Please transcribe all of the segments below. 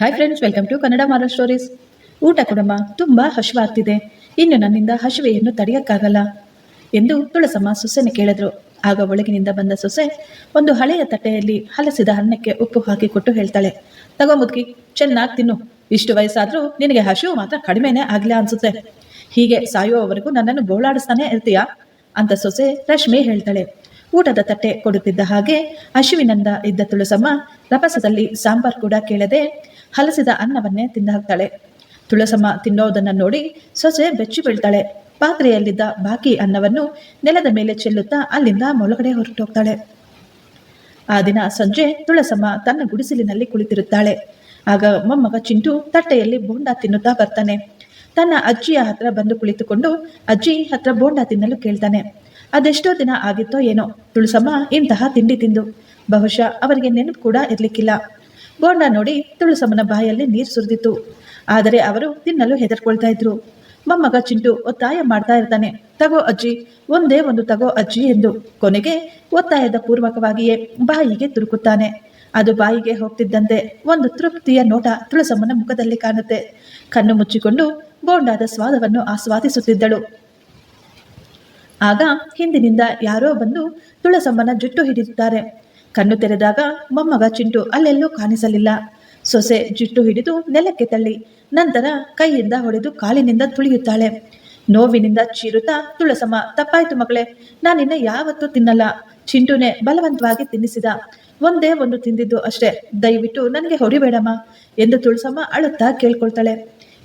Hi friends, welcome to Kannada ಮಾರೋ stories. ಊಟ ಕೊಡಮ್ಮ, ತುಂಬ ಹಸಿವಾಗ್ತಿದೆ, ಇನ್ನು ನನ್ನಿಂದ ಹಸಿವೆಯನ್ನು ತಡೆಯೋಕ್ಕಾಗಲ್ಲ ಎಂದು ತುಳಸಮ್ಮ ಸೊಸೆನ ಕೇಳಿದ್ರು. ಆಗ ಒಳಗಿನಿಂದ ಬಂದ ಸೊಸೆ ಒಂದು ಹಳೆಯ ತಟ್ಟೆಯಲ್ಲಿ ಹಲಸಿದ ಅನ್ನಕ್ಕೆ ಉಪ್ಪು ಹಾಕಿ ಕೊಟ್ಟು ಹೇಳ್ತಾಳೆ, ತಗೋ ಮುದುಕಿ, ಚೆನ್ನಾಗಿ ತಿನ್ನು. ಇಷ್ಟು ವಯಸ್ಸಾದ್ರೂ ನಿನಗೆ ಹಸಿವು ಮಾತ್ರ ಕಡಿಮೆನೇ ಆಗ್ಲಿಲ್ಲ ಅನ್ಸುತ್ತೆ. ಹೀಗೆ ಸಾಯುವವರೆಗೂ ನನ್ನನ್ನು ಗೋಳಾಡಿಸ್ತಾನೆ ಇರ್ತೀಯಾ ಅಂತ ಸೊಸೆ ರಶ್ಮಿ ಹೇಳ್ತಾಳೆ. ಊಟದ ತಟ್ಟೆ ಕೊಡುತ್ತಿದ್ದ ಹಾಗೆ ಹಸಿವಿನಿಂದ ಇದ್ದ ತುಳಸಮ್ಮ ರಭಸದಲ್ಲಿ ಸಾಂಬಾರ್ ಕೂಡ ಕೇಳದೆ ಹಲಸಿದ ಅನ್ನವನ್ನೇ ತಿಂದಾಕ್ತಾಳೆ. ತುಳಸಮ್ಮ ತಿನ್ನೋದನ್ನ ನೋಡಿ ಸೊಸೆ ಬೆಚ್ಚಿ ಬೀಳ್ತಾಳೆ. ಪಾತ್ರೆಯಲ್ಲಿದ್ದ ಬಾಕಿ ಅನ್ನವನ್ನು ನೆಲದ ಮೇಲೆ ಚೆಲ್ಲುತ್ತಾ ಅಲ್ಲಿಂದ ಮೊಳಗಡೆ ಹೊರಟೋಗ್ತಾಳೆ. ಆ ದಿನ ಸಂಜೆ ತುಳಸಮ್ಮ ತನ್ನ ಗುಡಿಸಲಿನಲ್ಲಿ ಕುಳಿತಿರುತ್ತಾಳೆ. ಆಗ ಮೊಮ್ಮಗ ಚಿಂಟು ತಟ್ಟೆಯಲ್ಲಿ ಬೋಂಡ ತಿನ್ನುತ್ತಾ ಬರ್ತಾನೆ. ತನ್ನ ಅಜ್ಜಿಯ ಹತ್ರ ಬಂದು ಕುಳಿತುಕೊಂಡು ಅಜ್ಜಿ ಹತ್ರ ಬೋಂಡ ತಿನ್ನಲು ಕೇಳ್ತಾನೆ. ಅದೆಷ್ಟೋ ದಿನ ಆಗಿತ್ತೋ ಏನೋ ತುಳಸಮ್ಮ ಇಂತಹ ತಿಂಡಿ ತಿಂದು, ಬಹುಶಃ ಅವರಿಗೆ ನೆನಪು ಕೂಡ ಇರ್ಲಿಕ್ಕಿಲ್ಲ. ಬೋಂಡ ನೋಡಿ ತುಳಸಮ್ಮನ ಬಾಯಲ್ಲಿ ನೀರು ಸುರಿದಿತ್ತು. ಆದರೆ ಅವರು ತಿನ್ನಲು ಹೆದರ್ಕೊಳ್ತಾ ಇದ್ರು. ಮೊಮ್ಮಗ ಚಿಂಟು ಒತ್ತಾಯ ಮಾಡ್ತಾ ಇರ್ತಾನೆ, ತಗೋ ಅಜ್ಜಿ, ಒಂದೇ ಒಂದು ತಗೋ ಅಜ್ಜಿ ಎಂದು. ಕೊನೆಗೆ ಒತ್ತಾಯದ ಪೂರ್ವಕವಾಗಿಯೇ ಬಾಯಿಗೆ ತುರುಕುತ್ತಾನೆ. ಅದು ಬಾಯಿಗೆ ಹೋಗ್ತಿದ್ದಂತೆ ಒಂದು ತೃಪ್ತಿಯ ನೋಟ ತುಳಸಮ್ಮನ ಮುಖದಲ್ಲಿ ಕಾಣುತ್ತೆ. ಕಣ್ಣು ಮುಚ್ಚಿಕೊಂಡು ಬೋಂಡಾದ ಸ್ವಾದವನ್ನು ಆಸ್ವಾದಿಸುತ್ತಿದ್ದಳು. ಆಗ ಹಿಂದಿನಿಂದ ಯಾರೋ ಬಂದು ತುಳಸಮ್ಮನ ಜುಟ್ಟು ಹಿಡಿಯುತ್ತಾರೆ. ಕಣ್ಣು ತೆರೆದಾಗ ಮೊಮ್ಮಗ ಚಿಂಟು ಅಲ್ಲೆಲ್ಲೂ ಕಾಣಿಸಲಿಲ್ಲ. ಸೊಸೆ ಜುಟ್ಟು ಹಿಡಿದು ನೆಲಕ್ಕೆ ತಳ್ಳಿ ನಂತರ ಕೈಯಿಂದ ಹೊಡೆದು ಕಾಲಿನಿಂದ ತುಳಿಯುತ್ತಾಳೆ. ನೋವಿನಿಂದ ಚೀರುತ್ತಾ ತುಳಸಮ್ಮ, ತಪ್ಪಾಯ್ತು ಮಗಳೇ, ನಾನಿನ್ನ ಯಾವತ್ತೂ ತಿನ್ನಲ್ಲ. ಚಿಂಟುನೇ ಬಲವಂತವಾಗಿ ತಿನ್ನಿಸಿದ, ಒಂದೇ ಒಂದು ತಿಂದಿದ್ದು ಅಷ್ಟೇ, ದಯವಿಟ್ಟು ನನಗೆ ಹೊಡಿಬೇಡಮ್ಮ ಎಂದು ತುಳಸಮ್ಮ ಅಳುತ್ತಾ ಕೇಳ್ಕೊಳ್ತಾಳೆ.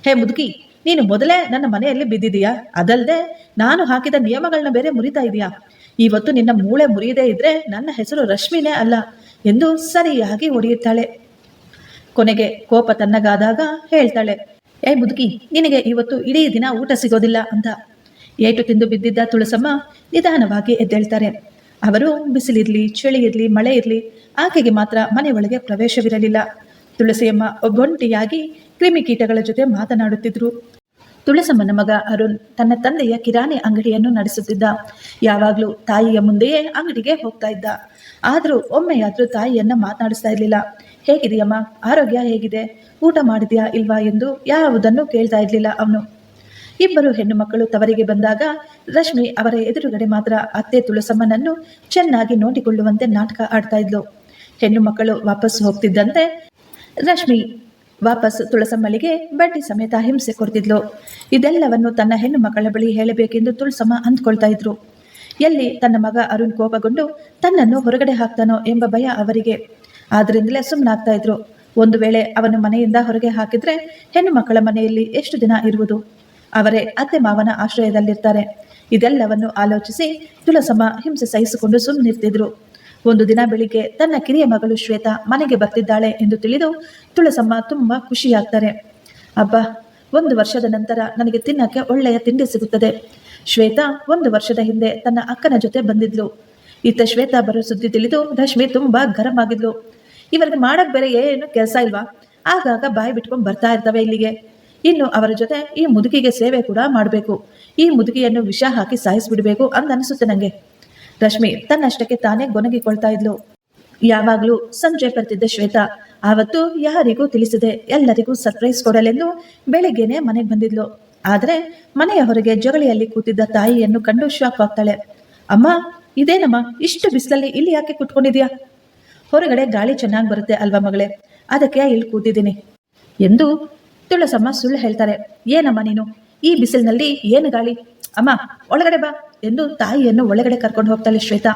ಹೇ ಮುದುಕಿ, ನೀನು ಮೊದಲೇ ನನ್ನ ಮನೆಯಲ್ಲಿ ಬಿದ್ದಿದೀಯಾ, ಅದಲ್ಲದೆ ನಾನು ಹಾಕಿದ ನಿಯಮಗಳನ್ನ ಬೇರೆ ಮುರಿತಾ ಇದೀಯಾ. ಇವತ್ತು ನಿನ್ನ ಮೂಳೆ ಮುರಿಯದೇ ಇದ್ರೆ ನನ್ನ ಹೆಸರು ರಶ್ಮಿನೇ ಅಲ್ಲ ಎಂದು ಸರಿಯಾಗಿ ಹೊಡೆಯುತ್ತಾಳೆ. ಕೊನೆಗೆ ಕೋಪ ತನ್ನಗಾದಾಗ ಹೇಳ್ತಾಳೆ, ಏ ಮುದುಕಿ, ನಿನಗೆ ಇವತ್ತು ಇಡೀ ದಿನ ಊಟ ಸಿಗೋದಿಲ್ಲ ಅಂತ. ಏಟು ತಿಂದು ಬಿದ್ದಿದ್ದ ತುಳಸಮ್ಮ ನಿಧಾನವಾಗಿ ಎದ್ದೇಳ್ತಾರೆ. ಅವರು ಬಿಸಿಲಿರ್ಲಿ, ಚಳಿ ಇರಲಿ, ಮಳೆ ಇರಲಿ, ಆಕೆಗೆ ಮಾತ್ರ ಮನೆ ಒಳಗೆ ಪ್ರವೇಶವಿರಲಿಲ್ಲ. ತುಳಸಿಯಮ್ಮ ಒಬ್ಬೊಂಟಿಯಾಗಿ ಕ್ರಿಮಿಕೀಟಗಳ ಜೊತೆ ಮಾತನಾಡುತ್ತಿದ್ರು. ತುಳಸಮ್ಮನ ಮಗ ಅರುಣ್ ತನ್ನ ತಂದೆಯ ಕಿರಾಣಿ ಅಂಗಡಿಯನ್ನು ನಡೆಸುತ್ತಿದ್ದ. ಯಾವಾಗಲೂ ತಾಯಿಯ ಮುಂದೆಯೇ ಅಂಗಡಿಗೆ ಹೋಗ್ತಾ ಇದ್ದ. ಆದರೂ ಒಮ್ಮೆಯಾದರೂ ತಾಯಿಯನ್ನ ಮಾತನಾಡಿಸ್ತಾ ಇರಲಿಲ್ಲ. ಹೇಗಿದೆಯಮ್ಮ, ಆರೋಗ್ಯ ಹೇಗಿದೆ, ಊಟ ಮಾಡಿದ್ಯಾ ಇಲ್ವಾ ಎಂದು ಯಾವುದನ್ನು ಕೇಳ್ತಾ ಇರಲಿಲ್ಲ ಅವನು. ಇಬ್ಬರು ಹೆಣ್ಣು ಮಕ್ಕಳು ತವರಿಗೆ ಬಂದಾಗ ರಶ್ಮಿ ಅವರ ಎದುರುಗಡೆ ಮಾತ್ರ ಅತ್ತೆ ತುಳಸಮ್ಮನನ್ನು ಚೆನ್ನಾಗಿ ನೋಡಿಕೊಳ್ಳುವಂತೆ ನಾಟಕ ಆಡ್ತಾ ಇದ್ಲು. ಹೆಣ್ಣು ಮಕ್ಕಳು ವಾಪಸ್ ಹೋಗ್ತಿದ್ದಂತೆ ರಶ್ಮಿ ವಾಪಸ್ ತುಳಸಮ್ಮಳಿಗೆ ಬಡ್ಡಿ ಸಮೇತ ಹಿಂಸೆ ಕೊಡ್ತಿದ್ಲು. ಇದೆಲ್ಲವನ್ನು ತನ್ನ ಹೆಣ್ಣು ಮಕ್ಕಳ ಬಳಿ ಹೇಳಬೇಕೆಂದು ತುಳಸಮ್ಮ ಅಂದ್ಕೊಳ್ತಾ ಇದ್ರು. ಎಲ್ಲಿ ತನ್ನ ಮಗ ಅರುಣ್ ಕೋಪಗೊಂಡು ತನ್ನನ್ನು ಹೊರಗಡೆ ಹಾಕ್ತಾನೋ ಎಂಬ ಭಯ ಅವರಿಗೆ. ಆದ್ರಿಂದಲೇ ಸುಮ್ಮನಾಗ್ತಾ ಇದ್ರು. ಒಂದು ವೇಳೆ ಅವನು ಮನೆಯಿಂದ ಹೊರಗೆ ಹಾಕಿದ್ರೆ ಹೆಣ್ಣು ಮಕ್ಕಳ ಮನೆಯಲ್ಲಿ ಎಷ್ಟು ದಿನ ಇರುವುದು? ಅವರೇ ಅತ್ತೆ ಮಾವನ ಆಶ್ರಯದಲ್ಲಿರ್ತಾರೆ. ಇದೆಲ್ಲವನ್ನು ಆಲೋಚಿಸಿ ತುಳಸಮ್ಮ ಹಿಂಸೆ ಸಹಿಸಿಕೊಂಡು ಸುಮ್ಮನಿರ್ತಿದ್ರು. ಒಂದು ದಿನ ಬೆಳಿಗ್ಗೆ ತನ್ನ ಕಿರಿಯ ಮಗಳು ಶ್ವೇತಾ ಮನೆಗೆ ಬರ್ತಿದ್ದಾಳೆ ಎಂದು ತಿಳಿದು ತುಳಸಮ್ಮ ತುಂಬ ಖುಷಿಯಾಗ್ತಾರೆ. ಅಬ್ಬಾ, 1 ವರ್ಷದ ನಂತರ ನನಗೆ ತಿನ್ನಕ್ಕೆ ಒಳ್ಳೆಯ ತಿಂಡಿ ಸಿಗುತ್ತದೆ. ಶ್ವೇತಾ 1 ವರ್ಷದ ಹಿಂದೆ ತನ್ನ ಅಕ್ಕನ ಜೊತೆ ಬಂದಿದ್ಲು. ಇತ್ತ ಶ್ವೇತಾ ಬರೋ ಸುದ್ದಿ ತಿಳಿದು ರಶ್ಮಿ ತುಂಬಾ ಗರಂ ಆಗಿದ್ಲು. ಇವರಿಗೆ ಮಾಡಕ್ ಬೇರೆ ಏನು ಕೆಲಸ ಇಲ್ವಾ? ಆಗಾಗ ಬಾಯಿ ಬಿಟ್ಕೊಂಡು ಬರ್ತಾ ಇರ್ತವೆ ಇಲ್ಲಿಗೆ. ಇನ್ನು ಅವರ ಜೊತೆ ಈ ಮುದುಕಿಗೆ ಸೇವೆ ಕೂಡ ಮಾಡಬೇಕು. ಈ ಮುದುಕಿಯನ್ನು ವಿಷ ಹಾಕಿ ಸಾಯಿಸ್ಬಿಡ್ಬೇಕು ಅಂತ ಅನಿಸುತ್ತೆ ನನಗೆ. ರಶ್ಮಿ ತನ್ನಷ್ಟಕ್ಕೆ ತಾನೇ ಗೊನಗಿಕೊಳ್ತಾ ಇದ್ಲು. ಯಾವಾಗಲೂ ಸಂಜೆ ಬರ್ತಿದ್ದ ಶ್ವೇತಾ ಆವತ್ತು ಯಾರಿಗೂ ತಿಳಿಸಿದೆ ಎಲ್ಲರಿಗೂ ಸರ್ಪ್ರೈಸ್ ಕೊಡಲೆಂದು ಬೆಳಿಗ್ಗೆನೆ ಮನೆಗೆ ಬಂದಿದ್ಲು. ಆದರೆ ಮನೆಯ ಹೊರಗೆ ಜಗಳಿಯಲ್ಲಿ ಕೂತಿದ್ದ ತಾಯಿಯನ್ನು ಕಂಡು ಶಾಕ್ ಆಗ್ತಾಳೆ. ಅಮ್ಮ, ಇದೇನಮ್ಮ, ಇಷ್ಟು ಬಿಸಿಲಲ್ಲಿ ಇಲ್ಲಿ ಯಾಕೆ ಕುತ್ಕೊಂಡಿದ್ಯಾ? ಹೊರಗಡೆ ಗಾಳಿ ಚೆನ್ನಾಗಿ ಬರುತ್ತೆ ಅಲ್ವಾ ಮಗಳೇ, ಅದಕ್ಕೆ ಇಲ್ಲಿ ಕೂತಿದ್ದೀನಿ ಎಂದು ತುಳಸಮ್ಮ ಸುಳ್ಳು ಹೇಳ್ತಾರೆ. ಏನಮ್ಮ ನೀನು, ಈ ಬಿಸಿಲಿನಲ್ಲಿ ಏನು ಗಾಳಿ? ಅಮ್ಮ ಒಳಗಡೆ ಬಾ ಎಂದು ತಾಯಿಯನ್ನು ಒಳಗಡೆ ಕರ್ಕೊಂಡು ಹೋಗ್ತಾಳೆ ಶ್ವೇತಾ.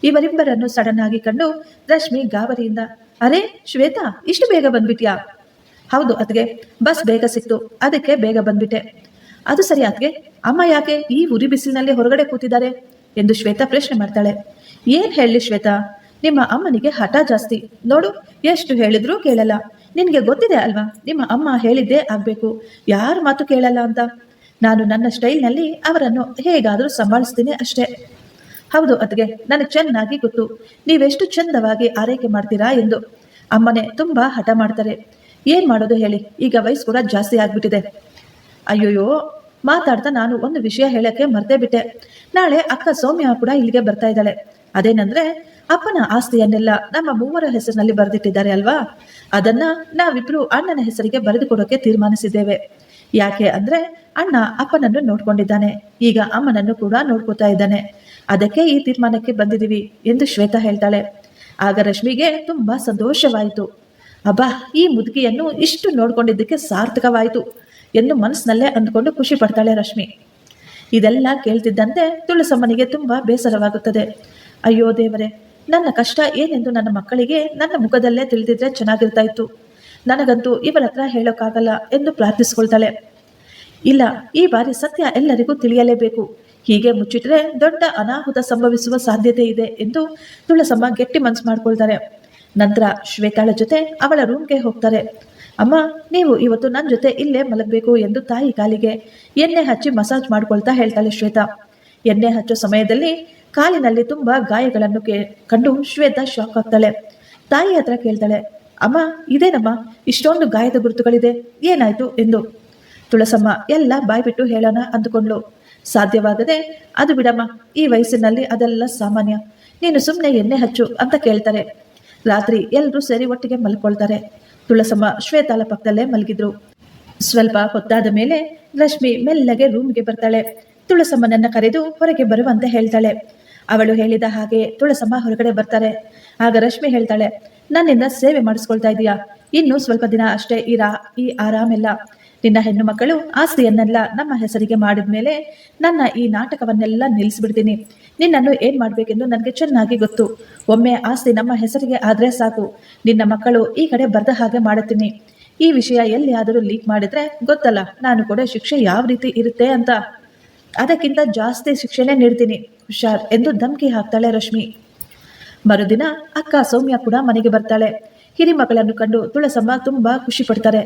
ಇವರಿಬ್ಬರನ್ನು ಸಡನ್ ಆಗಿ ಕಂಡು ರಶ್ಮಿ ಗಾಬರಿಯಿಂದ, ಅರೆ ಶ್ವೇತಾ, ಇಷ್ಟು ಬೇಗ ಬಂದ್ಬಿಟ್ಯಾ? ಹೌದು ಅತ್ಗೆ, ಬಸ್ ಬೇಗ ಸಿಕ್ತು, ಅದಕ್ಕೆ ಬೇಗ ಬಂದ್ಬಿಟ್ಟೆ. ಅದು ಸರಿ ಅತ್ಗೆ, ಅಮ್ಮ ಯಾಕೆ ಈ ಉರಿ ಬಿಸಿಲಿನಲ್ಲಿ ಹೊರಗಡೆ ಕೂತಿದ್ದಾರೆ ಎಂದು ಶ್ವೇತಾ ಪ್ರಶ್ನೆ ಮಾಡ್ತಾಳೆ. ಏನ್ ಹೇಳಲಿ ಶ್ವೇತಾ, ನಿಮ್ಮ ಅಮ್ಮನಿಗೆ ಹಠ ಜಾಸ್ತಿ ನೋಡು, ಎಷ್ಟು ಹೇಳಿದ್ರೂ ಕೇಳಲ್ಲ. ನಿನಗೆ ಗೊತ್ತಿದೆ ಅಲ್ವಾ, ನಿಮ್ಮ ಅಮ್ಮ ಹೇಳಿದ್ದೇ ಆಗ್ಬೇಕು, ಯಾರ ಮಾತು ಕೇಳಲ್ಲ ಅಂತ. ನಾನು ನನ್ನ ಸ್ಟೈಲ್ನಲ್ಲಿ ಅವರನ್ನು ಹೇಗಾದರೂ ಸಂಭಾಳಿಸ್ತೀನಿ ಅಷ್ಟೇ. ಹೌದು ಅತ್ಗೆ, ನನಗೆ ಚೆನ್ನಾಗಿ ಗೊತ್ತು ನೀವೆಷ್ಟು ಚಂದವಾಗಿ ಆರೈಕೆ ಮಾಡ್ತೀರಾ ಎಂದು. ಅಮ್ಮನೇ ತುಂಬಾ ಹಠ ಮಾಡ್ತಾರೆ. ಏನ್ ಮಾಡೋದು ಹೇಳಿ, ಈಗ ವಯಸ್ಸು ಕೂಡ ಜಾಸ್ತಿ ಆಗ್ಬಿಟ್ಟಿದೆ. ಅಯ್ಯೋಯ್ಯೋ, ಮಾತಾಡ್ತಾ ನಾನು ಒಂದು ವಿಷಯ ಹೇಳಕ್ಕೆ ಮರ್ತೇ ಬಿಟ್ಟೆ. ನಾಳೆ ಅಕ್ಕ ಸೌಮ್ಯ ಕೂಡ ಇಲ್ಲಿಗೆ ಬರ್ತಾ ಇದ್ದಾಳೆ. ಅದೇನಂದ್ರೆ ಅಪ್ಪನ ಆಸ್ತಿಯನ್ನೆಲ್ಲ ನಮ್ಮ ಮೂವರ ಹೆಸರಿನಲ್ಲಿ ಬರೆದಿಟ್ಟಿದ್ದಾರೆ ಅಲ್ವಾ, ಅದನ್ನ ನಾವಿಬ್ರು ಅಣ್ಣನ ಹೆಸರಿಗೆ ಬರೆದು ಕೊಡೋಕೆ ತೀರ್ಮಾನಿಸಿದ್ದೇವೆ. ಯಾಕೆ ಅಂದ್ರೆ ಅಣ್ಣ ಅಪ್ಪನನ್ನು ನೋಡ್ಕೊಂಡಿದ್ದಾನೆ, ಈಗ ಅಮ್ಮನನ್ನು ಕೂಡ ನೋಡ್ಕೋತಾ ಇದ್ದಾನೆ. ಅದಕ್ಕೆ ಈ ತೀರ್ಮಾನಕ್ಕೆ ಬಂದಿದ್ದೀವಿ ಎಂದು ಶ್ವೇತಾ ಹೇಳ್ತಾಳೆ. ಆಗ ರಶ್ಮಿಗೆ ತುಂಬಾ ಸಂತೋಷವಾಯಿತು. ಅಬ್ಬಾ, ಈ ಮುದುಕಿಯನ್ನು ಇಷ್ಟು ನೋಡ್ಕೊಂಡಿದ್ದಕ್ಕೆ ಸಾರ್ಥಕವಾಯಿತು ಎಂದು ಮನಸ್ಸಿನಲ್ಲೇ ಅಂದ್ಕೊಂಡು ಖುಷಿ ಪಡ್ತಾಳೆ ರಶ್ಮಿ. ಇದೆಲ್ಲ ಕೇಳ್ತಿದ್ದಂತೆ ತುಳಸಮ್ಮನಿಗೆ ತುಂಬಾ ಬೇಸರವಾಗುತ್ತದೆ. ಅಯ್ಯೋ ದೇವರೇ, ನನ್ನ ಕಷ್ಟ ಏನೆಂದು ನನ್ನ ಮಕ್ಕಳಿಗೆ ನನ್ನ ಮುಖದಲ್ಲೇ ತಿಳಿದಿದ್ರೆ ಚೆನ್ನಾಗಿರ್ತಾ ಇತ್ತು. ನನಗಂತೂ ಇವರ ಹತ್ರ ಹೇಳೋಕ್ಕಾಗಲ್ಲ ಎಂದು ಪ್ರಾರ್ಥಿಸ್ಕೊಳ್ತಾಳೆ. ಇಲ್ಲ, ಈ ಬಾರಿ ಸತ್ಯ ಎಲ್ಲರಿಗೂ ತಿಳಿಯಲೇಬೇಕು. ಹೀಗೆ ಮುಚ್ಚಿಟ್ರೆ ದೊಡ್ಡ ಅನಾಹುತ ಸಂಭವಿಸುವ ಸಾಧ್ಯತೆ ಇದೆ ಎಂದು ತುಳಸಮ್ಮ ಗಟ್ಟಿ ಮನಸ್ಸು ಮಾಡ್ಕೊಳ್ತಾರೆ. ನಂತರ ಶ್ವೇತಾಳ ಜೊತೆ ಅವಳ ರೂಮ್ಗೆ ಹೋಗ್ತಾರೆ. ಅಮ್ಮ, ನೀವು ಇವತ್ತು ನನ್ನ ಜೊತೆ ಇಲ್ಲೇ ಮಲಗಬೇಕು ಎಂದು ತಾಯಿ ಕಾಲಿಗೆ ಎಣ್ಣೆ ಹಚ್ಚಿ ಮಸಾಜ್ ಮಾಡ್ಕೊಳ್ತಾ ಹೇಳ್ತಾಳೆ ಶ್ವೇತಾ. ಎಣ್ಣೆ ಹಚ್ಚೋ ಸಮಯದಲ್ಲಿ ಕಾಲಿನಲ್ಲಿ ತುಂಬಾ ಗಾಯಗಳನ್ನು ಕಂಡು ಶ್ವೇತಾ ಶಾಕ್ ಆಗ್ತಾಳೆ. ತಾಯಿ ಹತ್ರ ಕೇಳ್ತಾಳೆ, ಅಮ್ಮ ಇದೇನಮ್ಮ ಇಷ್ಟೊಂದು ಗಾಯದ ಗುರುತುಗಳಿದೆ, ಏನಾಯ್ತು ಎಂದು. ತುಳಸಮ್ಮ ಎಲ್ಲ ಬಾಯ್ಬಿಟ್ಟು ಹೇಳೋಣ ಅಂದುಕೊಂಡ್ಲು. ಸಾಧ್ಯವಾಗದೆ, ಅದು ಬಿಡಮ್ಮ, ಈ ವಯಸ್ಸಿನಲ್ಲಿ ಅದೆಲ್ಲ ಸಾಮಾನ್ಯ, ನೀನು ಸುಮ್ಮನೆ ಎಣ್ಣೆ ಹಚ್ಚು ಅಂತ ಕೇಳ್ತಾರೆ. ರಾತ್ರಿ ಎಲ್ಲರೂ ಸೇರಿ ಒಟ್ಟಿಗೆ ಮಲ್ಕೊಳ್ತಾರೆ. ತುಳಸಮ್ಮ ಶ್ವೇತಾಳ ಪಕ್ಕದಲ್ಲೇ ಮಲಗಿದ್ರು. ಸ್ವಲ್ಪ ಹೊತ್ತಾದ ಮೇಲೆ ರಶ್ಮಿ ಮೆಲ್ಲಗೆ ರೂಮ್ಗೆ ಬರ್ತಾಳೆ. ತುಳಸಮ್ಮನನ್ನ ಕರೆದು ಹೊರಗೆ ಬರುವಂತೆ ಹೇಳ್ತಾಳೆ. ಅವಳು ಹೇಳಿದ ಹಾಗೆ ತುಳಸಮ್ಮ ಹೊರಗಡೆ ಬರ್ತಾರೆ. ಆಗ ರಶ್ಮಿ ಹೇಳ್ತಾಳೆ, ನನ್ನಿಂದ ಸೇವೆ ಮಾಡಿಸ್ಕೊಳ್ತಾ ಇದೀಯಾ, ಇನ್ನು ಸ್ವಲ್ಪ ದಿನ ಅಷ್ಟೇ ಈ ಆರಾಮೆಲ್ಲ. ನಿನ್ನ ಹೆಣ್ಣು ಮಕ್ಕಳು ಆಸ್ತಿಯನ್ನೆಲ್ಲ ನಮ್ಮ ಹೆಸರಿಗೆ ಮಾಡಿದ್ಮೇಲೆ ನನ್ನ ಈ ನಾಟಕವನ್ನೆಲ್ಲ ನಿಲ್ಲಿಸ್ಬಿಡ್ತೀನಿ. ನಿನ್ನನ್ನು ಏನ್ ಮಾಡ್ಬೇಕೆಂದು ನನಗೆ ಚೆನ್ನಾಗಿ ಗೊತ್ತು. ಒಮ್ಮೆ ಆಸ್ತಿ ನಮ್ಮ ಹೆಸರಿಗೆ ಆದ್ರೆ ಸಾಕು, ನಿನ್ನ ಮಕ್ಕಳು ಈ ಕಡೆ ಬರ್ದ ಹಾಗೆ ಮಾಡುತ್ತೀನಿ. ಈ ವಿಷಯ ಎಲ್ಲಿಯಾದರೂ ಲೀಕ್ ಮಾಡಿದ್ರೆ ಗೊತ್ತಲ್ಲ ನಾನು ಕೂಡ ಶಿಕ್ಷೆ ಯಾವ ರೀತಿ ಇರುತ್ತೆ ಅಂತ. ಅದಕ್ಕಿಂತ ಜಾಸ್ತಿ ಶಿಕ್ಷೆನೇ ನೀಡ್ತೀನಿ, ಹುಷಾರ್ ಎಂದು ಧಮಕಿ ಹಾಕ್ತಾಳೆ ರಶ್ಮಿ. ಮರುದಿನ ಅಕ್ಕ ಸೌಮ್ಯ ಕೂಡ ಮನೆಗೆ ಬರ್ತಾಳೆ. ಹಿರಿಮಗಳನ್ನು ಕಂಡು ತುಳಸಮ್ಮ ತುಂಬಾ ಖುಷಿ ಪಡ್ತಾರೆ.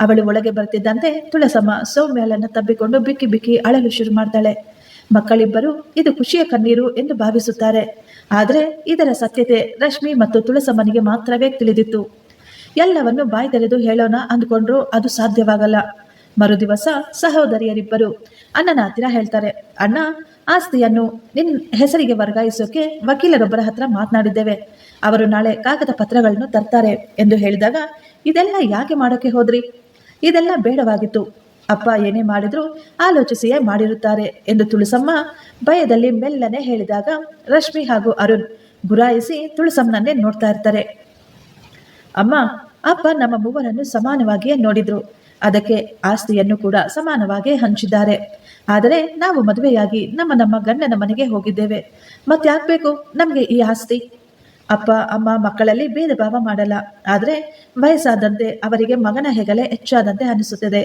ಅವಳು ಒಳಗೆ ಬರ್ತಿದ್ದಂತೆ ತುಳಸಮ್ಮ ಸೌಮ್ಯಳನ್ನು ತಬ್ಬಿಕೊಂಡು ಬಿಕ್ಕಿ ಬಿಕ್ಕಿ ಅಳಲು ಶುರು ಮಾಡ್ತಾಳೆ. ಮಕ್ಕಳಿಬ್ಬರು ಇದು ಖುಷಿಯ ಕಣ್ಣೀರು ಎಂದು ಭಾವಿಸುತ್ತಾರೆ. ಆದರೆ ಇದರ ಸತ್ಯತೆ ರಶ್ಮಿ ಮತ್ತು ತುಳಸಮ್ಮನಿಗೆ ಮಾತ್ರವೇ ತಿಳಿದಿತ್ತು. ಎಲ್ಲವನ್ನು ಬಾಯಿ ತೆರೆದು ಹೇಳೋಣ ಅಂದ್ಕೊಂಡ್ರು ಅದು ಸಾಧ್ಯವಾಗಲ್ಲ. ಮರುದಿವಸ ಸಹೋದರಿಯರಿಬ್ಬರು ಅಣ್ಣನ ಹತ್ತಿರ ಹೇಳ್ತಾರೆ, ಅಣ್ಣ, ಆಸ್ತಿಯನ್ನು ನಿನ್ನ ಹೆಸರಿಗೆ ವರ್ಗಾಯಿಸೋಕೆ ವಕೀಲರೊಬ್ಬರ ಹತ್ರ ಮಾತನಾಡಿದ್ದೇವೆ. ಅವರು ನಾಳೆ ಕಾಗದ ಪತ್ರಗಳನ್ನು ತರ್ತಾರೆ ಎಂದು ಹೇಳಿದಾಗ, ಇದೆಲ್ಲ ಯಾಕೆ ಮಾಡೋಕೆ ಹೋದ್ರಿ? ಇದೆಲ್ಲ ಬೇಡವಾಗಿತ್ತು. ಅಪ್ಪ ಏನೇ ಮಾಡಿದ್ರು ಆಲೋಚಿಸಿಯೇ ಮಾಡಿರುತ್ತಾರೆ ಎಂದು ತುಳಸಮ್ಮ ಭಯದಲ್ಲಿ ಮೆಲ್ಲನೆ ಹೇಳಿದಾಗ ರಶ್ಮಿ ಹಾಗೂ ಅರುಣ್ ಗುರಾಯಿಸಿ ತುಳಸಮ್ಮನನ್ನೇ ನೋಡ್ತಾ ಇರ್ತಾರೆ. ಅಮ್ಮ, ಅಪ್ಪ ನಮ್ಮ ಮೂವರನ್ನು ಸಮಾನವಾಗಿಯೇ ನೋಡಿದ್ರು, ಅದಕ್ಕೆ ಆಸ್ತಿಯನ್ನು ಕೂಡ ಸಮಾನವಾಗಿ ಹಂಚಿದ್ದಾರೆ. ಆದರೆ ನಾವು ಮದುವೆಯಾಗಿ ನಮ್ಮ ಗಂಡನ ಮನೆಗೆ ಹೋಗಿದ್ದೇವೆ, ಮತ್ತ್ಯಾಕ್ಬೇಕು ನಮಗೆ ಈ ಆಸ್ತಿ? ಅಪ್ಪ ಅಮ್ಮ ಮಕ್ಕಳಲ್ಲಿ ಭೇದ ಭಾವ ಮಾಡಲ್ಲ, ಆದರೆ ವಯಸ್ಸಾದಂತೆ ಅವರಿಗೆ ಮಗನ ಹೆಗಲೇ ಹೆಚ್ಚಾದಂತೆ ಅನಿಸುತ್ತದೆ.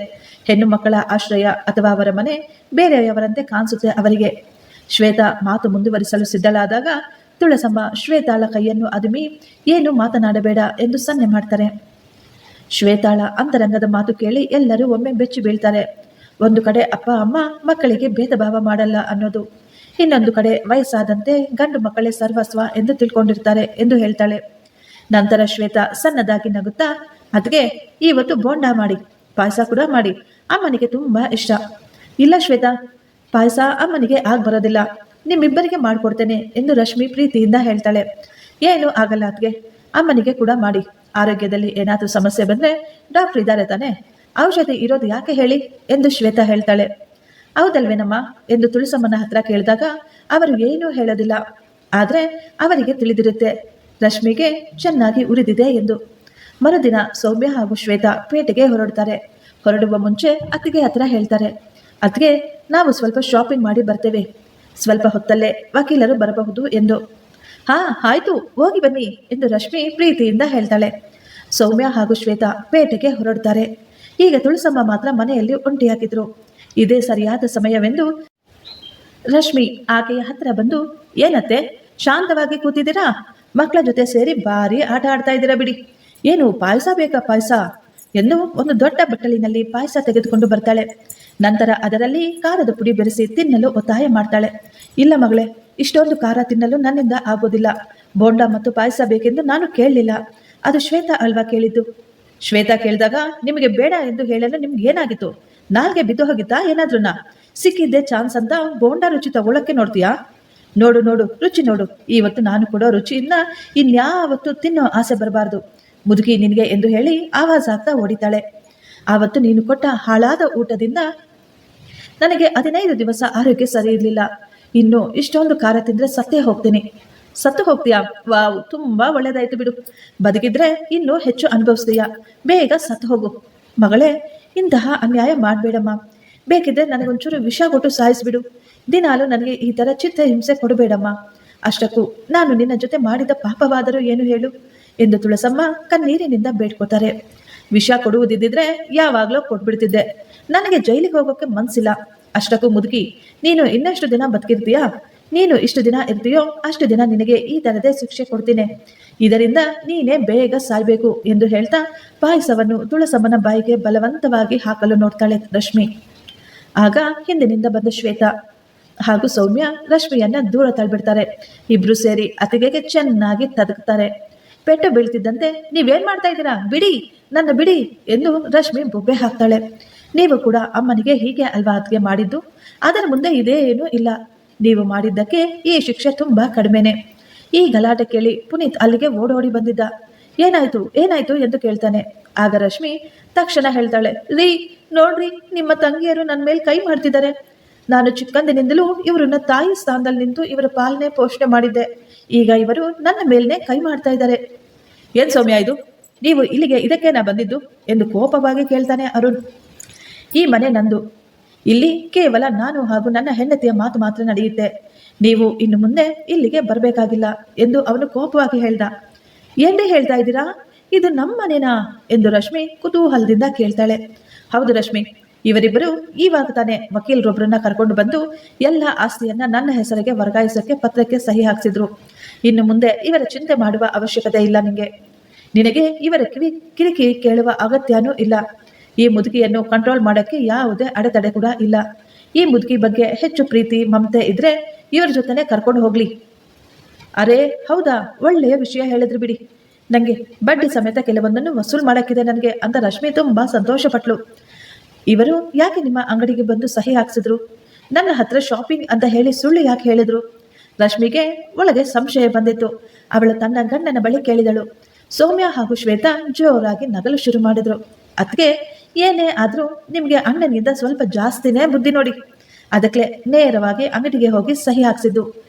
ಹೆಣ್ಣು ಮಕ್ಕಳ ಆಶ್ರಯ ಅಥವಾ ಅವರ ಮನೆ ಬೇರೆಯವರಂತೆ ಕಾಣಿಸುತ್ತೆ ಅವರಿಗೆ. ಶ್ವೇತಾ ಮಾತು ಮುಂದುವರಿಸಲು ಸಿದ್ಧಳಾದಾಗ ತುಳಸಮ್ಮ ಶ್ವೇತಾಳ ಕೈಯನ್ನು ಅದುಮಿ ಏನು ಮಾತನಾಡಬೇಡ ಎಂದು ಸನ್ನೆ ಮಾಡ್ತಾರೆ. ಶ್ವೇತಾಳ ಅಂತರಂಗದ ಮಾತು ಕೇಳಿ ಎಲ್ಲರೂ ಒಮ್ಮೆ ಬೆಚ್ಚಿ ಬೀಳ್ತಾರೆ. ಒಂದು ಕಡೆ ಅಪ್ಪ ಅಮ್ಮ ಮಕ್ಕಳಿಗೆ ಭೇದ ಭಾವ ಮಾಡಲ್ಲ ಅನ್ನೋದು, ಇನ್ನೊಂದು ಕಡೆ ವಯಸ್ಸಾದಂತೆ ಗಂಡು ಮಕ್ಕಳೇ ಸರ್ವಸ್ವ ಎಂದು ತಿಳ್ಕೊಂಡಿರ್ತಾರೆ ಎಂದು ಹೇಳ್ತಾಳೆ. ನಂತರ ಶ್ವೇತಾ ಸಣ್ಣದಾಗಿ ನಗುತ್ತಾ, ಅದಕ್ಕೆ ಇವತ್ತು ಬೋಂಡ ಮಾಡಿ ಪಾಯಸ ಕೂಡ ಮಾಡಿ, ಅಮ್ಮನಿಗೆ ತುಂಬಾ ಇಷ್ಟ. ಇಲ್ಲ ಶ್ವೇತಾ, ಪಾಯಸ ಅಮ್ಮನಿಗೆ ಬರೋದಿಲ್ಲ, ನಿಮ್ಮಿಬ್ಬರಿಗೆ ಮಾಡಿಕೊಡ್ತೇನೆ ಎಂದು ರಶ್ಮಿ ಪ್ರೀತಿಯಿಂದ ಹೇಳ್ತಾಳೆ. ಏನು ಆಗಲ್ಲ ಅದ್ಗೆ, ಅಮ್ಮನಿಗೆ ಕೂಡ ಮಾಡಿ. ಆರೋಗ್ಯದಲ್ಲಿ ಏನಾದರೂ ಸಮಸ್ಯೆ ಬಂದ್ರೆ ಡಾಕ್ಟರ್ ಇದ್ದಾರೆ ತಾನೆ, ಔಷಧಿ ಇರೋದು ಯಾಕೆ ಹೇಳಿ ಎಂದು ಶ್ವೇತಾ ಹೇಳ್ತಾಳೆ. ಹೌದಲ್ವೇನಮ್ಮ ಎಂದು ತುಳಸಮ್ಮನ ಹತ್ರ ಕೇಳಿದಾಗ ಅವರು ಏನೂ ಹೇಳೋದಿಲ್ಲ. ಆದರೆ ಅವರಿಗೆ ತಿಳಿದಿರುತ್ತೆ ರಶ್ಮಿಗೆ ಚೆನ್ನಾಗಿ ಉರಿದಿದೆ ಎಂದು. ಮರುದಿನ ಸೌಮ್ಯ ಹಾಗೂ ಶ್ವೇತಾ ಪೇಟೆಗೆ ಹೊರಡ್ತಾರೆ. ಹೊರಡುವ ಮುಂಚೆ ಅತ್ತಿಗೆ ಹತ್ರ ಹೇಳ್ತಾರೆ, ಅತ್ತಿಗೆ ನಾವು ಸ್ವಲ್ಪ ಶಾಪಿಂಗ್ ಮಾಡಿ ಬರ್ತೇವೆ, ಸ್ವಲ್ಪ ಹೊತ್ತಲ್ಲೇ ವಕೀಲರು ಬರಬಹುದು ಎಂದು. ಹಾ ಆಯ್ತು, ಹೋಗಿ ಬನ್ನಿ ಎಂದು ರಶ್ಮಿ ಪ್ರೀತಿಯಿಂದ ಹೇಳ್ತಾಳೆ. ಸೌಮ್ಯ ಹಾಗೂ ಶ್ವೇತಾ ಪೇಟೆಗೆ ಹೊರಡ್ತಾರೆ. ಈಗ ತುಳಸಮ್ಮ ಮಾತ್ರ ಮನೆಯಲ್ಲಿ ಒಂಟಿಯಾಗಿದ್ರು. ಇದೇ ಸರಿಯಾದ ಸಮಯವೆಂದು ರಶ್ಮಿ ಆಕೆಯ ಹತ್ರ ಬಂದು, ಏನತ್ತೆ ಶಾಂತವಾಗಿ ಕೂತಿದ್ದೀರಾ? ಮಕ್ಕಳ ಜೊತೆ ಸೇರಿ ಭಾರಿ ಆಟ ಆಡ್ತಾ ಇದ್ದೀರಾ ಬಿಡಿ. ಏನು ಪಾಯಸ ಬೇಕಾ? ಪಾಯಸ ಎಂದು ಒಂದು ದೊಡ್ಡ ಬಟ್ಟಲಿನಲ್ಲಿ ಪಾಯಸ ತೆಗೆದುಕೊಂಡು ಬರ್ತಾಳೆ. ನಂತರ ಅದರಲ್ಲಿ ಖಾರದ ಪುಡಿ ಬೆರೆಸಿ ತಿನ್ನಲು ಒತ್ತಾಯ ಮಾಡ್ತಾಳೆ. ಇಲ್ಲ ಮಗಳೇ, ಇಷ್ಟೊಂದು ಖಾರ ತಿನ್ನಲು ನನ್ನಿಂದ ಆಗೋದಿಲ್ಲ. ಬೋಂಡ ಮತ್ತು ಪಾಯಸ ಬೇಕೆಂದು ನಾನು ಕೇಳಲಿಲ್ಲ, ಅದು ಶ್ವೇತಾ ಅಲ್ವಾ ಕೇಳಿದ್ದು. ಶ್ವೇತಾ ಕೇಳಿದಾಗ ನಿಮಗೆ ಬೇಡ ಎಂದು ಹೇಳಲು ನಿಮ್ಗೆ ಏನಾಗಿತ್ತು? ನಾಲ್ಗೆ ಬಿದ್ದು ಹೋಗಿತ್ತಾ ಏನಾದ್ರೂ? ಸಿಕ್ಕಿದ್ದೆ ಚಾನ್ಸ್ ಅಂತ ಬೋಂಡ ರುಚಿ ತಗೊಳಕ್ಕೆ ನೋಡ್ತೀಯಾ? ನೋಡು ನೋಡು ರುಚಿ ನೋಡು, ಇವತ್ತು ನಾನು ಕೊಡೋ ರುಚಿಯಿಂದ ಇನ್ಯಾವತ್ತು ತಿನ್ನೋ ಆಸೆ ಬರಬಾರ್ದು ಮುದುಕಿ ನಿನಗೆ ಎಂದು ಹೇಳಿ ಆವಾಜ್ ಆಗ್ತಾ ಹೊಡಿತಾಳೆ. ಆವತ್ತು ನೀನು ಕೊಟ್ಟ ಹಾಳಾದ ಊಟದಿಂದ ನನಗೆ 15 ದಿವಸ ಆರೋಗ್ಯ ಸರಿ ಇರಲಿಲ್ಲ. ಇನ್ನು ಇಷ್ಟೊಂದು ಖಾರ ತಿಂದ್ರೆ ಸತ್ತೇ ಹೋಗ್ತೀನಿ. ಸತ್ತು ಹೋಗ್ತೀಯಾ? ವಾವ್, ತುಂಬಾ ಒಳ್ಳೇದಾಯ್ತು ಬಿಡು. ಬದುಕಿದ್ರೆ ಇನ್ನೂ ಹೆಚ್ಚು ಅನುಭವಿಸ್ತೀಯಾ? ಬೇಗ ಸತ್ತು ಹೋಗು. ಮಗಳೇ, ಇಂತಹ ಅನ್ಯಾಯ ಮಾಡಬೇಡಮ್ಮ. ಬೇಕಿದ್ರೆ ನನಗೊಂಚೂರು ವಿಷ ಕೊಟ್ಟು ಸಾಯಿಸ್ಬಿಡು. ದಿನಾಲು ನನಗೆ ಈ ಥರ ಚಿತ್ರ ಹಿಂಸೆ ಕೊಡಬೇಡಮ್ಮ. ಅಷ್ಟಕ್ಕೂ ನಾನು ನಿನ್ನ ಜೊತೆ ಮಾಡಿದ ಪಾಪವಾದರೂ ಏನು ಹೇಳು ಎಂದು ತುಳಸಮ್ಮ ಕಣ್ಣೀರಿನಿಂದ ಬೇಡ್ಕೋತಾರೆ. ವಿಷ ಕೊಡುವುದಿದ್ದಿದ್ರೆ ಯಾವಾಗಲೂ ಕೊಟ್ಬಿಡ್ತಿದ್ದೆ. ನನಗೆ ಜೈಲಿಗೆ ಹೋಗೋಕೆ ಮನ್ಸಿಲ್ಲ. ಅಷ್ಟಕ್ಕೂ ಮುದುಕಿ, ನೀನು ಇನ್ನಷ್ಟು ದಿನ ಬದುಕಿರ್ತೀಯಾ? ನೀನು ಇಷ್ಟು ದಿನ ಇರ್ತೀಯೋ ಅಷ್ಟು ದಿನ ನಿನಗೆ ಈ ಥರದೇ ಶಿಕ್ಷೆ ಕೊಡ್ತೀನಿ. ಇದರಿಂದ ನೀನೇ ಬೇಗ ಸಾಯ್ಬೇಕು ಎಂದು ಹೇಳ್ತಾ ಪಾಯಸವನ್ನು ತುಳಸಮ್ಮನ ಬಾಯಿಗೆ ಬಲವಂತವಾಗಿ ಹಾಕಲು ನೋಡ್ತಾಳೆ ರಶ್ಮಿ. ಆಗ ಹಿಂದಿನಿಂದ ಬಂದ ಶ್ವೇತಾ ಹಾಗೂ ಸೌಮ್ಯ ರಶ್ಮಿಯನ್ನ ದೂರ ತಳ್ಬಿಡ್ತಾರೆ. ಇಬ್ರು ಸೇರಿ ಅತಿಗೆಗೆ ಚೆನ್ನಾಗಿ ತದಕ್ತಾರೆ. ಪೆಟ್ಟು ಬೀಳ್ತಿದ್ದಂತೆ ನೀವೇನ್ ಮಾಡ್ತಾ ಇದ್ದೀರಾ? ಬಿಡಿ, ನನ್ನ ಬಿಡಿ ಎಂದು ರಶ್ಮಿ ಬೊಬ್ಬೆ ಹಾಕ್ತಾಳೆ. ನೀವು ಕೂಡ ಅಮ್ಮನಿಗೆ ಹೀಗೆ ಅಲ್ವಾ ಅತ್ತಿಗೆ ಮಾಡಿದ್ದು? ಅದರ ಮುಂದೆ ಇದೇನೂ ಇಲ್ಲ. ನೀವು ಮಾಡಿದ್ದಕ್ಕೆ ಈ ಶಿಕ್ಷೆ ತುಂಬಾ ಕಡಿಮೆನೆ. ಈ ಗಲಾಟೆ ಕೇಳಿ ಪುನೀತ್ ಅಲ್ಲಿಗೆ ಓಡೋಡಿ ಬಂದಿದ್ದ. ಏನಾಯ್ತು ಏನಾಯ್ತು ಎಂದು ಕೇಳ್ತಾನೆ. ಆಗ ರಶ್ಮಿ ತಕ್ಷಣ ಹೇಳ್ತಾಳೆ, ರೀ ನೋಡ್ರಿ, ನಿಮ್ಮ ತಂಗಿಯರು ನನ್ನ ಮೇಲೆ ಕೈ ಮಾಡ್ತಿದ್ದಾರೆ. ನಾನು ಚಿಕ್ಕಂದಿನಿಂದಲೂ ಇವರನ್ನ ತಾಯಿ ಸ್ಥಾನದಲ್ಲಿ ನಿಂತು ಇವರ ಪಾಲನೆ ಪೋಷಣೆ ಮಾಡಿದ್ದೆ. ಈಗ ಇವರು ನನ್ನ ಮೇಲ್ನೆ ಕೈ ಮಾಡ್ತಾ ಇದ್ದಾರೆ. ಏನ್ ಸೌಮ್ಯ ಇದು? ನೀವು ಇಲ್ಲಿಗೆ ಇದಕ್ಕೇನಾ ಬಂದಿದ್ದು ಎಂದು ಕೋಪವಾಗಿ ಕೇಳ್ತಾನೆ ಅರುಣ್. ಈ ಮನೆ ನಂದು. ಇಲ್ಲಿ ಕೇವಲ ನಾನು ಹಾಗೂ ನನ್ನ ಹೆಂಡತಿಯ ಮಾತು ಮಾತ್ರ ನಡೆಯುತ್ತೆ. ನೀವು ಇನ್ನು ಮುಂದೆ ಇಲ್ಲಿಗೆ ಬರಬೇಕಾಗಿಲ್ಲ ಎಂದು ಅವನು ಕೋಪವಾಗಿ ಹೇಳ್ದ. ಏನ್ರಿ ಹೇಳ್ತಾ ಇದ್ದೀರಾ? ಇದು ನಮ್ಮ ಮನೆನಾ ಎಂದು ರಶ್ಮಿ ಕುತೂಹಲದಿಂದ ಕೇಳ್ತಾಳೆ. ಹೌದು ರಶ್ಮಿ, ಇವರಿಬ್ಬರು ಇವಾಗ ತಾನೇ ವಕೀಲರೊಬ್ಬರನ್ನ ಕರ್ಕೊಂಡು ಬಂದು ಎಲ್ಲ ಆಸ್ತಿಯನ್ನ ನನ್ನ ಹೆಸರಿಗೆ ವರ್ಗಾಯಿಸೋಕೆ ಪತ್ರಕ್ಕೆ ಸಹಿ ಹಾಕ್ಸಿದ್ರು. ಇನ್ನು ಮುಂದೆ ಇವರ ಚಿಂತೆ ಮಾಡುವ ಅವಶ್ಯಕತೆ ಇಲ್ಲ. ನಿನಗೆ ಇವರ ಕಿರಿಕಿರಿ ಕೇಳುವ ಅಗತ್ಯನೂ ಇಲ್ಲ. ಈ ಮುದುಕಿಯನ್ನು ಕಂಟ್ರೋಲ್ ಮಾಡೋಕ್ಕೆ ಯಾವುದೇ ಅಡೆತಡೆ ಕೂಡ ಇಲ್ಲ. ಈ ಮುದುಕಿ ಬಗ್ಗೆ ಹೆಚ್ಚು ಪ್ರೀತಿ ಮಮತೆ ಇದ್ರೆ ಇವರ ಜೊತೆನೆ ಕರ್ಕೊಂಡು ಹೋಗ್ಲಿ. ಅರೇ ಹೌದಾ, ಒಳ್ಳೆಯ ವಿಷಯ ಹೇಳಿದ್ರು ಬಿಡಿ. ನನಗೆ ಬಡ್ಡಿ ಸಮೇತ ಕೆಲವೊಂದನ್ನು ವಸೂಲ್ ಮಾಡೋಕ್ಕಿದೆ ನನಗೆ ಅಂತ ರಶ್ಮಿ ತುಂಬಾ ಸಂತೋಷ ಪಟ್ಲು. ಇವರು ಯಾಕೆ ನಿಮ್ಮ ಅಂಗಡಿಗೆ ಬಂದು ಸಹಿ ಹಾಕ್ಸಿದ್ರು? ನನ್ನ ಹತ್ರ ಶಾಪಿಂಗ್ ಅಂತ ಹೇಳಿ ಸುಳ್ಳು ಯಾಕೆ ಹೇಳಿದ್ರು? ರಶ್ಮಿಗೆ ಒಳಗೆ ಸಂಶಯ ಬಂದಿತ್ತು. ಅವಳು ತನ್ನ ಗಂಡನ ಬಳಿ ಕೇಳಿದಳು. ಸೌಮ್ಯ ಹಾಗೂ ಶ್ವೇತಾ ಜೋರಾಗಿ ನಗಲು ಶುರು ಮಾಡಿದ್ರು. ಅದಕ್ಕೆ ಏನೇ ಆದ್ರೂ ನಿಮ್ಗೆ ಅಣ್ಣನಿಂದ ಸ್ವಲ್ಪ ಜಾಸ್ತಿನೇ ಬುದ್ಧಿ ನೋಡಿ. ಅದಕ್ಕೆ ನೇರವಾಗಿ ಅಂಗಡಿಗೆ ಹೋಗಿ ಸಹಿ ಹಾಕ್ಸಿದ್ದು.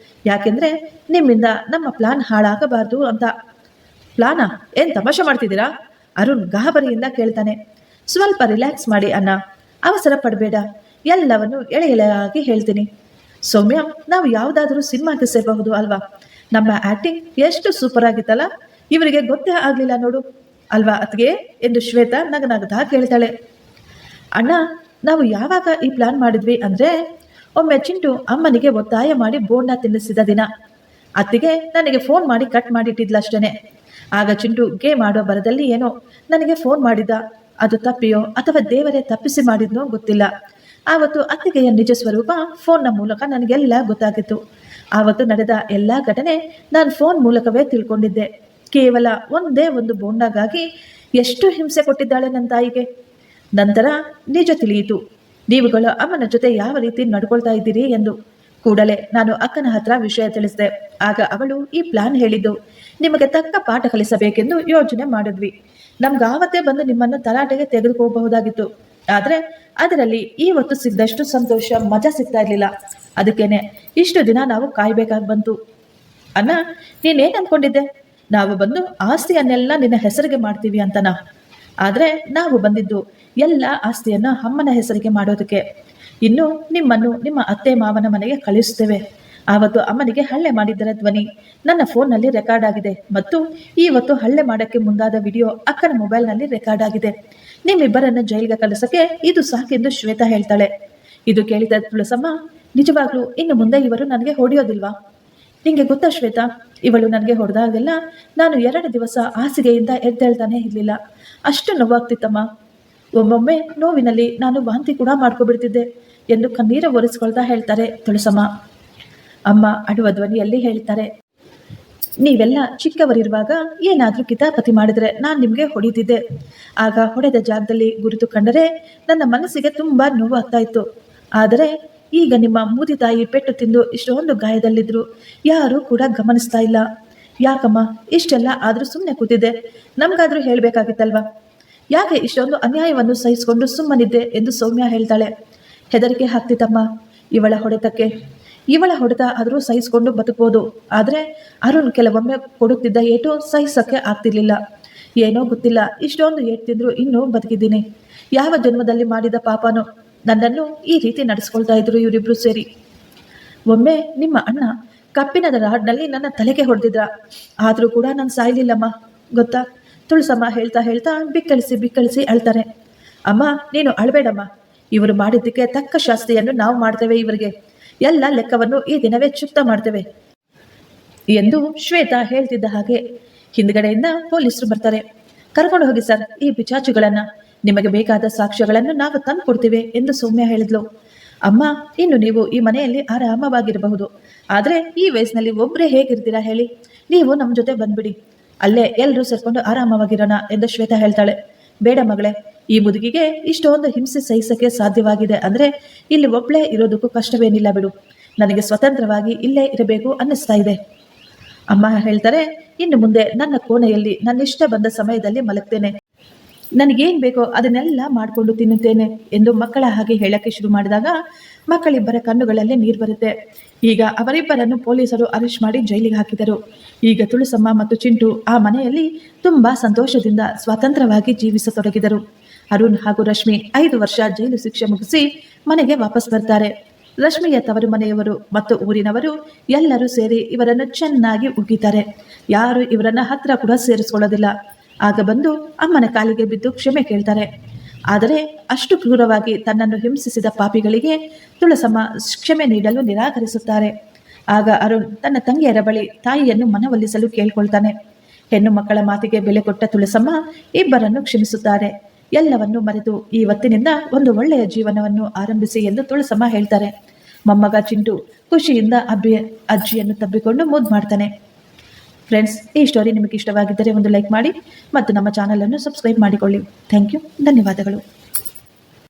ಯಾಕೆಂದ್ರೆ ನಿಮ್ಮಿಂದ ನಮ್ಮ ಪ್ಲಾನ್ ಹಾಳಾಗಬಾರ್ದು ಅಂತ. ಪ್ಲಾನಾ? ಏನ್ ತಮಾಷೆ ಮಾಡ್ತಿದ್ದೀರಾ? ಅರುಣ್ ಗಾಬರಿಯಿಂದ ಕೇಳ್ತಾನೆ. ಸ್ವಲ್ಪ ರಿಲ್ಯಾಕ್ಸ್ ಮಾಡಿ ಅಣ್ಣ, ಅವಸರ ಪಡಬೇಡ. ಎಲ್ಲವನ್ನು ಎಳೆ ಎಳೆಯಾಗಿ ಹೇಳ್ತೀನಿ. ಸೌಮ್ಯ, ನಾವು ಯಾವುದಾದ್ರೂ ಸಿನಿಮಾಗೆ ಸೇರಬಹುದು ಅಲ್ವಾ? ನಮ್ಮ ಆಕ್ಟಿಂಗ್ ಎಷ್ಟು ಸೂಪರ್ ಆಗಿತ್ತಲ್ಲ, ಇವರಿಗೆ ಗೊತ್ತೇ ಆಗ್ಲಿಲ್ಲ ನೋಡು ಅಲ್ವಾ ಅತ್ಗೆ ಎಂದು ಶ್ವೇತಾ ನಗನಗದ ಕೇಳ್ತಾಳೆ. ಅಣ್ಣ, ನಾವು ಯಾವಾಗ ಈ ಪ್ಲಾನ್ ಮಾಡಿದ್ವಿ ಅಂದ್ರೆ ಒಮ್ಮೆ ಚಿಂಟು ಅಮ್ಮನಿಗೆ ಒತ್ತಾಯ ಮಾಡಿ ಬೋಂಡ ತಿನ್ನಿಸಿದ ದಿನ. ಅತ್ತಿಗೆ ನನಗೆ ಫೋನ್ ಮಾಡಿ ಕಟ್ ಮಾಡಿಟ್ಟಿದ್ಲಷ್ಟೇನೆ. ಆಗ ಚಿಂಟು ಗೇಮ್ ಮಾಡೋ ಬರದಲ್ಲಿ ಏನೋ ನನಗೆ ಫೋನ್ ಮಾಡಿದ್ದ. ಅದು ತಪ್ಪಿಯೋ ಅಥವಾ ದೇವರೇ ತಪ್ಪಿಸಿ ಮಾಡಿದ್ನೋ ಗೊತ್ತಿಲ್ಲ. ಆವತ್ತು ಅತ್ತಿಗೆಯ ನಿಜ ಸ್ವರೂಪ ಫೋನ್ನ ಮೂಲಕ ನನಗೆಲ್ಲ ಗೊತ್ತಾಗಿತ್ತು. ಆವತ್ತು ನಡೆದ ಎಲ್ಲ ಘಟನೆ ನಾನು ಫೋನ್ ಮೂಲಕವೇ ತಿಳ್ಕೊಂಡಿದ್ದೆ. ಕೇವಲ ಒಂದೇ ಒಂದು ಬೋಂಡಾಗಾಗಿ ಎಷ್ಟು ಹಿಂಸೆ ಕೊಟ್ಟಿದ್ದಾಳೆ ನನ್ನ ತಾಯಿಗೆ. ನಂತರ ನಿಜ ತಿಳಿಯಿತು, ನೀವುಗಳು ಅಮ್ಮನ ಜೊತೆ ಯಾವ ರೀತಿ ನಡ್ಕೊಳ್ತಾ ಇದ್ದೀರಿ ಎಂದು. ಕೂಡಲೇ ನಾನು ಅಕ್ಕನ ಹತ್ರ ವಿಷಯ ತಿಳಿಸಿದೆ. ಆಗ ಅವಳು ಈ ಪ್ಲಾನ್ ಹೇಳಿದ್ದು. ನಿಮಗೆ ತಕ್ಕ ಪಾಠ ಕಲಿಸಬೇಕೆಂದು ಯೋಚನೆ ಮಾಡಿದ್ವಿ. ನಮ್ಗಾವತ್ತೇ ಬಂದು ನಿಮ್ಮನ್ನು ತರಾಟೆಗೆ ತೆಗೆದುಕೋಬಹುದಾಗಿತ್ತು. ಆದ್ರೆ ಅದರಲ್ಲಿ ಇವತ್ತು ಸಿಕ್ಕದಷ್ಟು ಸಂತೋಷ ಮಜಾ ಸಿಗ್ತಾ ಇರ್ಲಿಲ್ಲ. ಅದಕ್ಕೇನೆ ಇಷ್ಟು ದಿನ ನಾವು ಕಾಯ್ಬೇಕಾಗಿ ಬಂತು. ಅಣ್ಣ, ನೀನೇನ್ ಅನ್ಕೊಂಡಿದ್ದೆ? ನಾವು ಬಂದು ಆಸ್ತಿಯನ್ನೆಲ್ಲ ನಿನ್ನ ಹೆಸರಿಗೆ ಮಾಡ್ತೀವಿ ಅಂತನಾ? ಆದ್ರೆ ನಾವು ಬಂದಿದ್ದು ಎಲ್ಲ ಆಸ್ತಿಯನ್ನು ಅಮ್ಮನ ಹೆಸರಿಗೆ ಮಾಡೋದಕ್ಕೆ. ಇನ್ನು ನಿಮ್ಮನ್ನು ನಿಮ್ಮ ಅತ್ತೆ ಮಾವನ ಮನೆಗೆ ಕಳಿಸ್ತೇವೆ. ಆವತ್ತು ಅಮ್ಮನಿಗೆ ಹಲ್ಲೆ ಮಾಡಿದ್ದರ ಧ್ವನಿ ನನ್ನ ಫೋನ್ನಲ್ಲಿ ರೆಕಾರ್ಡ್ ಆಗಿದೆ ಮತ್ತು ಇವತ್ತು ಹಲ್ಲೆ ಮಾಡೋಕ್ಕೆ ಮುಂದಾದ ವಿಡಿಯೋ ಅಕ್ಕನ ಮೊಬೈಲ್ನಲ್ಲಿ ರೆಕಾರ್ಡ್ ಆಗಿದೆ. ನಿಮ್ಮಿಬ್ಬರನ್ನ ಜೈಲಿಗೆ ಕಳಿಸಕ್ಕೆ ಇದು ಸಾಕೆಂದು ಶ್ವೇತಾ ಹೇಳ್ತಾಳೆ. ಇದು ಕೇಳಿದ ತುಳಸಮ್ಮ, ನಿಜವಾಗ್ಲೂ ಇನ್ನು ಮುಂದೆ ಇವರು ನನಗೆ ಹೊಡೆಯೋದಿಲ್ವಾ? ನಿಂಗೆ ಗೊತ್ತಾ ಶ್ವೇತಾ, ಇವಳು ನನಗೆ ಹೊಡೆದಾಗೆಲ್ಲ ನಾನು 2 ದಿವಸ ಹಾಸಿಗೆಯಿಂದ ಎದ್ದೇಳ್ತಾನೆ ಇರಲಿಲ್ಲ. ಅಷ್ಟು ನೋವಾಗ್ತಿತ್ತಮ್ಮ. ಒಮ್ಮೊಮ್ಮೆ ನೋವಿನಲ್ಲಿ ನಾನು ವಾಂತಿ ಕೂಡ ಮಾಡ್ಕೊಬಿಡ್ತಿದ್ದೆ ಎಂದು ಕಣ್ಣೀರು ಒರೆಸ್ಕೊಳ್ತಾ ಹೇಳ್ತಾರೆ ತುಳಸಮ್ಮ. ಅಮ್ಮ ಅಡುವ ಧ್ವನಿಯಲ್ಲಿ ಹೇಳ್ತಾರೆ, ನೀವೆಲ್ಲ ಚಿಕ್ಕವರಿರುವಾಗ ಏನಾದರೂ ಕಿತಾಪತಿ ಮಾಡಿದ್ರೆ ನಾನು ನಿಮಗೆ ಹೊಡಿತಿದ್ದೆ. ಆಗ ಹೊಡೆದ ಜಾಗದಲ್ಲಿ ಗುರುತು ಕಂಡರೆ ನನ್ನ ಮನಸ್ಸಿಗೆ ತುಂಬಾ ನೋವಾಗ್ತಾ ಇತ್ತು. ಆದರೆ ಈಗ ನಿಮ್ಮ ಮೂದಿ ತಾಯಿ ಪೆಟ್ಟು ತಿಂದು ಇಷ್ಟೊಂದು ಗಾಯದಲ್ಲಿದ್ರು ಯಾರೂ ಕೂಡ ಗಮನಿಸ್ತಾ ಇಲ್ಲ. ಯಾಕಮ್ಮ ಇಷ್ಟೆಲ್ಲ ಆದರೂ ಸುಮ್ಮನೆ ಕೂತಿದ್ದೆ? ನಮಗಾದ್ರೂ ಹೇಳಬೇಕಾಗಿತ್ತಲ್ವಾ? ಯಾಕೆ ಇಷ್ಟೊಂದು ಅನ್ಯಾಯವನ್ನು ಸಹಿಸಿಕೊಂಡು ಸುಮ್ಮನಿದ್ದೆ ಎಂದು ಸೌಮ್ಯ ಹೇಳ್ತಾಳೆ. ಹೆದರಿಕೆ ಆಗ್ತಿತ್ತಮ್ಮ ಇವಳ ಹೊಡೆತಕ್ಕೆ. ಇವಳ ಹೊಡೆತ ಆದರೂ ಸಹಿಸಿಕೊಂಡು ಬದುಕಬಹುದು. ಆದರೆ ಅರುಣ್ ಕೆಲವೊಮ್ಮೆ ಕೊಡುತ್ತಿದ್ದ ಏಟು ಸಹಿಸಕ್ಕೆ ಆಗ್ತಿರ್ಲಿಲ್ಲ. ಏನೋ ಗೊತ್ತಿಲ್ಲ, ಇಷ್ಟೊಂದು ಏಟು ತಿಂದ್ರು ಇನ್ನೂ ಬದುಕಿದ್ದೀನಿ. ಯಾವ ಜನ್ಮದಲ್ಲಿ ಮಾಡಿದ ಪಾಪನೋ ನನ್ನನ್ನು ಈ ರೀತಿ ನಡೆಸ್ಕೊಳ್ತಾ ಇದ್ರು ಇವರಿಬ್ರು ಸೇರಿ. ಒಮ್ಮೆ ನಿಮ್ಮ ಅಣ್ಣ ಕಪ್ಪಿನದ ರಾಡ್ನಲ್ಲಿ ನನ್ನ ತಲೆಗೆ ಹೊಡೆದಿದ್ರ, ಆದರೂ ಕೂಡ ನಾನು ಸಾಯ್ಲಿಲ್ಲಮ್ಮ ಗೊತ್ತಾ? ತುಳಸಮ್ಮ ಹೇಳ್ತಾ ಹೇಳ್ತಾ ಬಿಕ್ಕಳಿಸಿ ಅಳ್ತಾರೆ. ಅಮ್ಮ ನೀನು ಅಳಬೇಡಮ್ಮ, ಇವರು ಮಾಡಿದ್ದಕ್ಕೆ ತಕ್ಕ ಶಾಸ್ತಿಯನ್ನು ನಾವು ಮಾಡ್ತೇವೆ. ಇವರಿಗೆ ಎಲ್ಲ ಲೆಕ್ಕವನ್ನು ಈ ದಿನವೇ ಚುಕ್ತ ಮಾಡ್ತೇವೆ ಎಂದು ಶ್ವೇತಾ ಹೇಳ್ತಿದ್ದ ಹಾಗೆ ಹಿಂದ್ಗಡೆಯಿಂದ ಪೊಲೀಸರು ಬರ್ತಾರೆ. ಕರ್ಕೊಂಡು ಹೋಗಿ ಸರ್ ಈ ಪಿಚಾಚುಗಳನ್ನ, ನಿಮಗೆ ಬೇಕಾದ ಸಾಕ್ಷ್ಯಗಳನ್ನು ನಾವು ತಂದು ಕೊಡ್ತೀವಿ ಎಂದು ಸೌಮ್ಯ ಹೇಳಿದ್ಲು. ಅಮ್ಮ ಇನ್ನು ನೀವು ಈ ಮನೆಯಲ್ಲಿ ಆರಾಮವಾಗಿರಬಹುದು, ಆದರೆ ಈ ವಯಸ್ಸಿನಲ್ಲಿ ಒಬ್ಬರೇ ಹೇಗಿರ್ತೀರಾ ಹೇಳಿ? ನೀವು ನಮ್ಮ ಜೊತೆ ಬಂದ್ಬಿಡಿ, ಅಲ್ಲೇ ಎಲ್ಲರೂ ಸೇರ್ಕೊಂಡು ಆರಾಮವಾಗಿರೋಣ ಎಂದು ಶ್ವೇತಾ ಹೇಳ್ತಾಳೆ. ಬೇಡ ಮಗಳೇ, ಈ ಮುದುಗಿಗೆ ಇಷ್ಟೊಂದು ಹಿಂಸೆ ಸಹಿಸಕ್ಕೆ ಸಾಧ್ಯವಾಗಿದೆ ಅಂದರೆ ಇಲ್ಲಿ ಒಬ್ಬಳೇ ಇರೋದಕ್ಕೂ ಕಷ್ಟವೇನಿಲ್ಲ ಬಿಡು. ನನಗೆ ಸ್ವತಂತ್ರವಾಗಿ ಇಲ್ಲೇ ಇರಬೇಕು ಅನ್ನಿಸ್ತಾ ಇದೆ. ಅಮ್ಮ ಹೇಳ್ತಾರೆ, ಇನ್ನು ಮುಂದೆ ನನ್ನ ಕೋಣೆಯಲ್ಲಿ ನನ್ನಿಷ್ಟ ಬಂದ ಸಮಯದಲ್ಲಿ ಮಲಗ್ತೇನೆ, ನನಗೇನು ಬೇಕೋ ಅದನ್ನೆಲ್ಲ ಮಾಡಿಕೊಂಡು ತಿನ್ನುತ್ತೇನೆ ಎಂದು ಮಕ್ಕಳ ಹಾಗೆ ಹೇಳಕ್ಕೆ ಶುರು ಮಾಡಿದಾಗ ಮಕ್ಕಳಿಬ್ಬರ ಕಣ್ಣುಗಳಲ್ಲೇ ನೀರು ಬರುತ್ತೆ. ಈಗ ಅವರಿಬ್ಬರನ್ನು ಪೊಲೀಸರು ಅರೆಸ್ಟ್ ಮಾಡಿ ಜೈಲಿಗೆ ಹಾಕಿದರು. ಈಗ ತುಳಸಮ್ಮ ಮತ್ತು ಚಿಂಟು ಆ ಮನೆಯಲ್ಲಿ ತುಂಬಾ ಸಂತೋಷದಿಂದ ಸ್ವತಂತ್ರವಾಗಿ ಜೀವಿಸತೊಡಗಿದರು. ಅರುಣ್ ಹಾಗೂ ರಶ್ಮಿ 5 ವರ್ಷ ಜೈಲು ಶಿಕ್ಷೆ ಮುಗಿಸಿ ಮನೆಗೆ ವಾಪಸ್ ಬರ್ತಾರೆ. ರಶ್ಮಿಯ ತವರು ಮನೆಯವರು ಮತ್ತು ಊರಿನವರು ಎಲ್ಲರೂ ಸೇರಿ ಇವರನ್ನು ಚೆನ್ನಾಗಿ ಉಗಿತಾರೆ. ಯಾರು ಇವರನ್ನ ಹತ್ರ ಕೂಡ ಸೇರಿಸ್ಕೊಳ್ಳೋದಿಲ್ಲ. ಆಗ ಬಂದು ಅಮ್ಮನ ಕಾಲಿಗೆ ಬಿದ್ದು ಕ್ಷಮೆ ಕೇಳ್ತಾರೆ. ಆದರೆ ಅಷ್ಟು ಕ್ರೂರವಾಗಿ ತನ್ನನ್ನು ಹಿಂಸಿಸಿದ ಪಾಪಿಗಳಿಗೆ ತುಳಸಮ್ಮ ಕ್ಷಮೆ ನೀಡಲು ನಿರಾಕರಿಸುತ್ತಾರೆ. ಆಗ ಅರುಣ್ ತನ್ನ ತಂಗಿಯರ ಬಳಿ ತಾಯಿಯನ್ನು ಮನವೊಲಿಸಲು ಕೇಳ್ಕೊಳ್ತಾನೆ. ಹೆಣ್ಣು ಮಕ್ಕಳ ಮಾತಿಗೆ ಬೆಲೆ ಕೊಟ್ಟ ತುಳಸಮ್ಮ ಇಬ್ಬರನ್ನು ಕ್ಷಮಿಸುತ್ತಾರೆ. ಎಲ್ಲವನ್ನೂ ಮರೆತು ಇವತ್ತಿನಿಂದ ಒಂದು ಒಳ್ಳೆಯ ಜೀವನವನ್ನು ಆರಂಭಿಸಿ ಎಂದು ತುಳಸಮ್ಮ ಹೇಳ್ತಾರೆ. ಮೊಮ್ಮಗ ಚಿಂಟು ಖುಷಿಯಿಂದ ಅಜ್ಜಿಯನ್ನು ತಬ್ಬಿಕೊಂಡು ಮುದ್ದು ಮಾಡ್ತಾನೆ. ಫ್ರೆಂಡ್ಸ್, ಈ ಸ್ಟೋರಿ ನಿಮಗೆ ಇಷ್ಟವಾಗಿದ್ದರೆ ಒಂದು ಲೈಕ್ ಮಾಡಿ ಮತ್ತು ನಮ್ಮ ಚಾನಲನ್ನು ಸಬ್ಸ್ಕ್ರೈಬ್ ಮಾಡಿಕೊಳ್ಳಿ. ಥ್ಯಾಂಕ್ ಯು, ಧನ್ಯವಾದಗಳು.